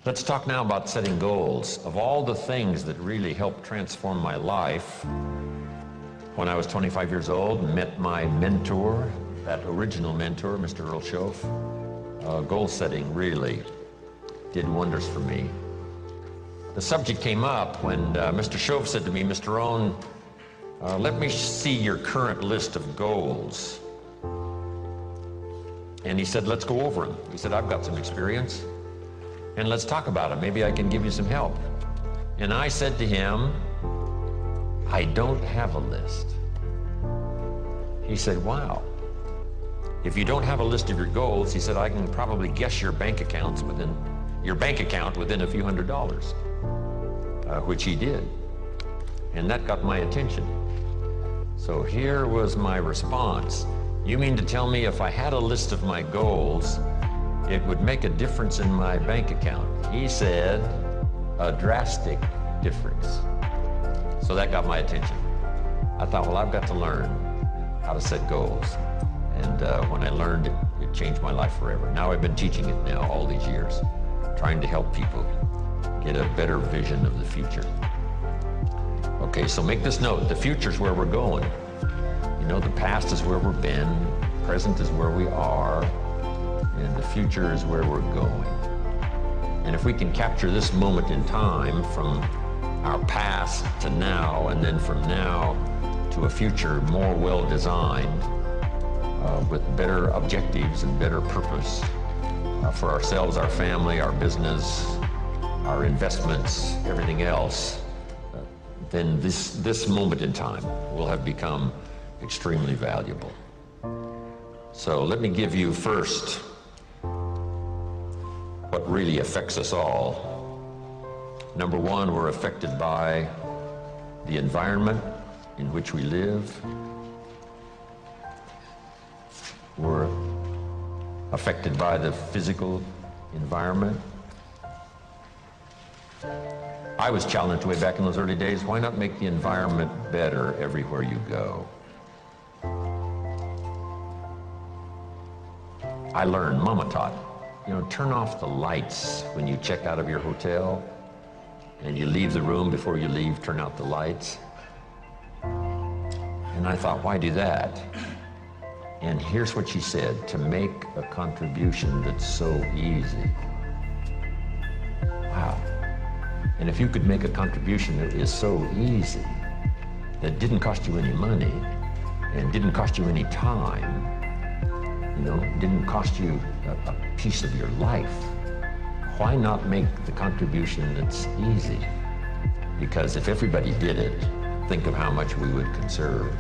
Let's talk now about setting goals. Of all the things that really helped transform my life, when I was 25 years old, met my mentor, that original mentor, Mr. Earl Schoaf. Goal setting really did wonders for me. The subject came up when Mr. Schoaf said to me, Mr. Rohn, let me see your current list of goals. And he said, let's go over them. He said, I've got some experience, and let's talk about them. Maybe I can give you some help. And I said to him, I don't have a list. He said, wow. If you don't have a list of your goals, he said, I can probably guess your bank account within a few $100s, which he did. And that got my attention. So here was my response. You mean to tell me if I had a list of my goals, it would make a difference in my bank account? He said, a drastic difference. So that got my attention. I thought, well, I've got to learn how to set goals. And when I learned it, it changed my life forever. Now I've been teaching it now all these years, trying to help people get a better vision of the future. Okay, so make this note, the future's where we're going. You know, the past is where we've been, present is where we are, and the future is where we're going. And if we can capture this moment in time from our past to now, and then from now to a future more well-designed, with better objectives and better purpose for ourselves, our family, our business, our investments, everything else, then this moment in time will have become extremely valuable. So let me give you first what really affects us all. Number one, we're affected by the environment in which we live. We're affected by the physical environment. I was challenged way back in those early days, why not make the environment better everywhere you go? I learned, Mama taught, you know, turn off the lights when you check out of your hotel and you leave the room. Before you leave, turn out the lights. And I thought, why do that? And here's what she said, to make a contribution that's so easy. Wow. And if you could make a contribution that is so easy, that didn't cost you any money, and didn't cost you any time, you know, didn't cost you a piece of your life, why not make the contribution that's easy? Because if everybody did it, think of how much we would conserve.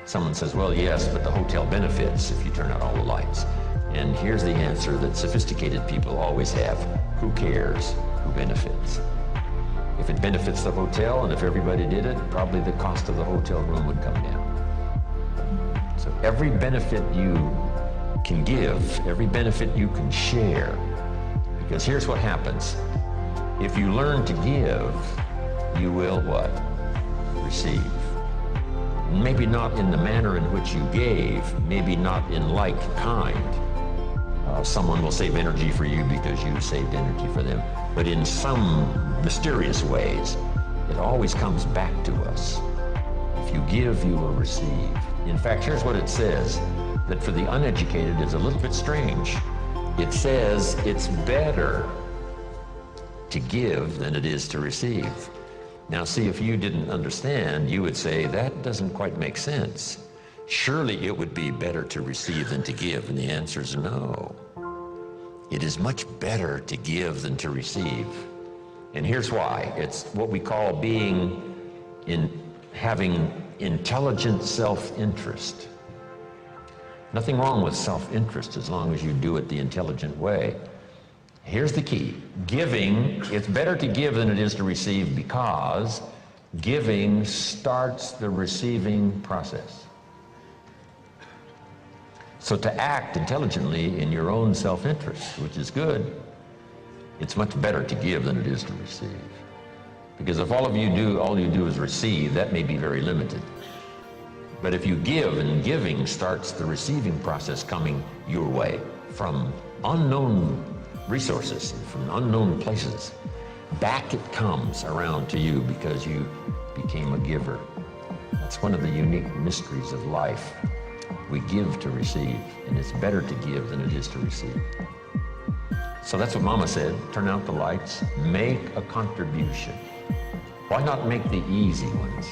Someone says, well, yes, but the hotel benefits if you turn out all the lights. And here's the answer that sophisticated people always have. Who cares who benefits? If it benefits the hotel and if everybody did it, probably the cost of the hotel room would come down. So every benefit you can give, every benefit you can share, because here's what happens. If you learn to give, you will what? Receive. Maybe not in the manner in which you gave, maybe not in like kind. Someone will save energy for you because you saved energy for them. But in some mysterious ways, it always comes back to us. If you give, you will receive. In fact, here's what it says, that for the uneducated is a little bit strange. It says it's better to give than it is to receive. Now see, if you didn't understand, you would say, that doesn't quite make sense. Surely it would be better to receive than to give, and the answer is no. It is much better to give than to receive. And here's why. It's what we call having intelligent self-interest. Nothing wrong with self-interest as long as you do it the intelligent way. Here's the key. Giving, it's better to give than it is to receive because giving starts the receiving process. So to act intelligently in your own self-interest, which is good, it's much better to give than it is to receive. Because if all you do is receive, that may be very limited. But if you give, and giving starts the receiving process coming your way from unknown resources from unknown places. Back it comes around to you because you became a giver. That's one of the unique mysteries of life. We give to receive, and it's better to give than it is to receive. So that's what Mama said. Turn out the lights, make a contribution. Why not make the easy ones?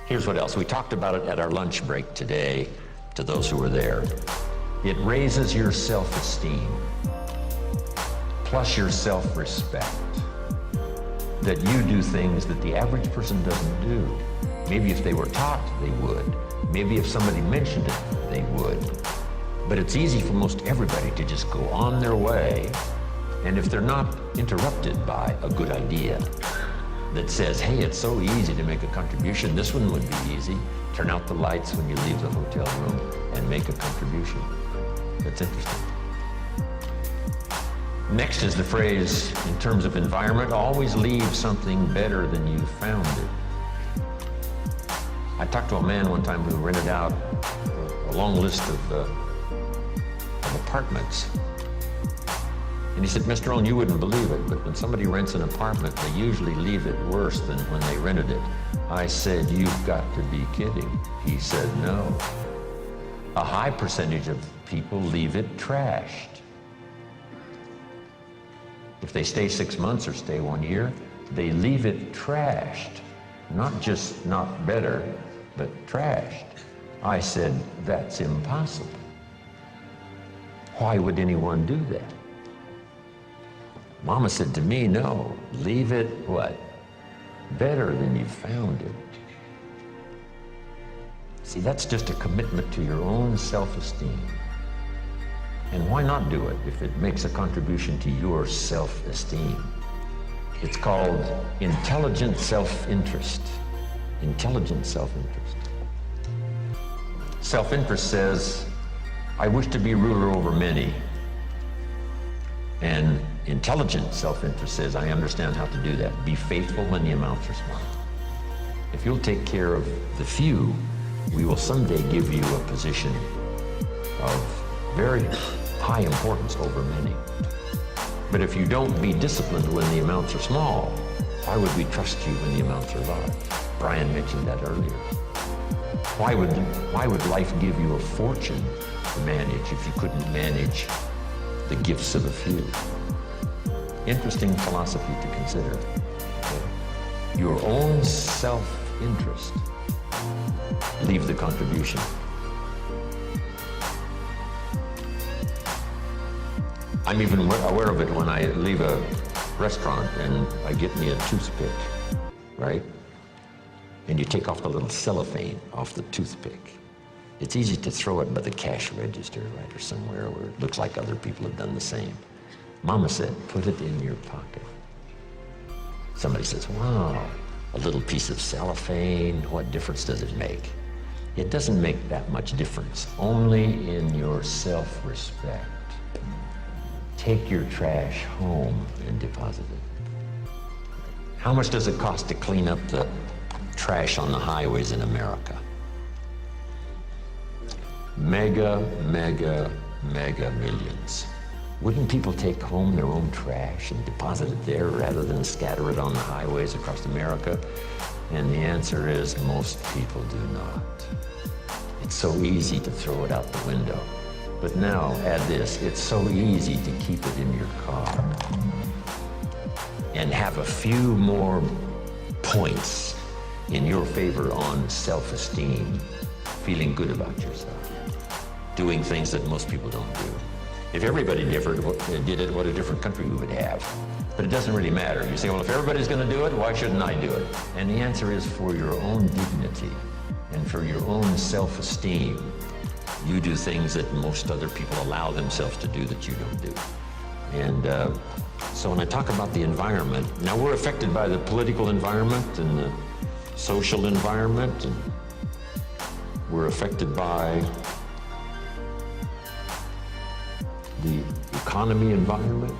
Here's what else. We talked about it at our lunch break today to those who were there. It raises your self-esteem, plus your self-respect. That you do things that the average person doesn't do. Maybe if they were taught, they would. Maybe if somebody mentioned it, they would. But it's easy for most everybody to just go on their way, and if they're not interrupted by a good idea that says, hey, it's so easy to make a contribution, this one would be easy. Turn out the lights when you leave the hotel room and make a contribution. That's interesting. Next is the phrase, in terms of environment, always leave something better than you found it. I talked to a man one time who rented out a long list of apartments. And he said, Mr. Rohn, you wouldn't believe it, but when somebody rents an apartment, they usually leave it worse than when they rented it. I said, you've got to be kidding. He said, no. A high percentage of people leave it trashed. If they stay 6 months or stay 1 year, they leave it trashed. Not just not better, but trashed. I said, that's impossible. Why would anyone do that? Mama said to me, no, leave it what? Better than you found it. See, that's just a commitment to your own self-esteem. And why not do it if it makes a contribution to your self-esteem? It's called intelligent self-interest. Intelligent self-interest. Self-interest says, I wish to be ruler over many. And intelligent self-interest says, I understand how to do that. Be faithful when the amounts are small. If you'll take care of the few, we will someday give you a position of very high importance over many. But if you don't be disciplined when the amounts are small, why would we trust you when the amounts are large? Brian mentioned that earlier. Why would life give you a fortune to manage if you couldn't manage the gifts of a few? Interesting philosophy to consider. Okay. Your own self-interest. Leave the contribution. I'm even aware of it when I leave a restaurant and I get me a toothpick, right? And you take off the little cellophane off the toothpick. It's easy to throw it by the cash register, right, or somewhere where it looks like other people have done the same. Mama said, put it in your pocket. Somebody says, wow, a little piece of cellophane, what difference does it make? It doesn't make that much difference, only in your self-respect. Take your trash home and deposit it. How much does it cost to clean up the trash on the highways in America? Mega millions. Wouldn't people take home their own trash and deposit it there rather than scatter it on the highways across America? And the answer is most people do not. It's so easy to throw it out the window. But now, add this, it's so easy to keep it in your car and have a few more points in your favor on self-esteem, feeling good about yourself, doing things that most people don't do. If everybody did it, what a different country we would have. But it doesn't really matter. You say, well, if everybody's going to do it, why shouldn't I do it? And the answer is for your own dignity and for your own self-esteem. You do things that most other people allow themselves to do that you don't do. And so when I talk about the environment, now we're affected by the political environment and the social environment, and we're affected by the economy environment.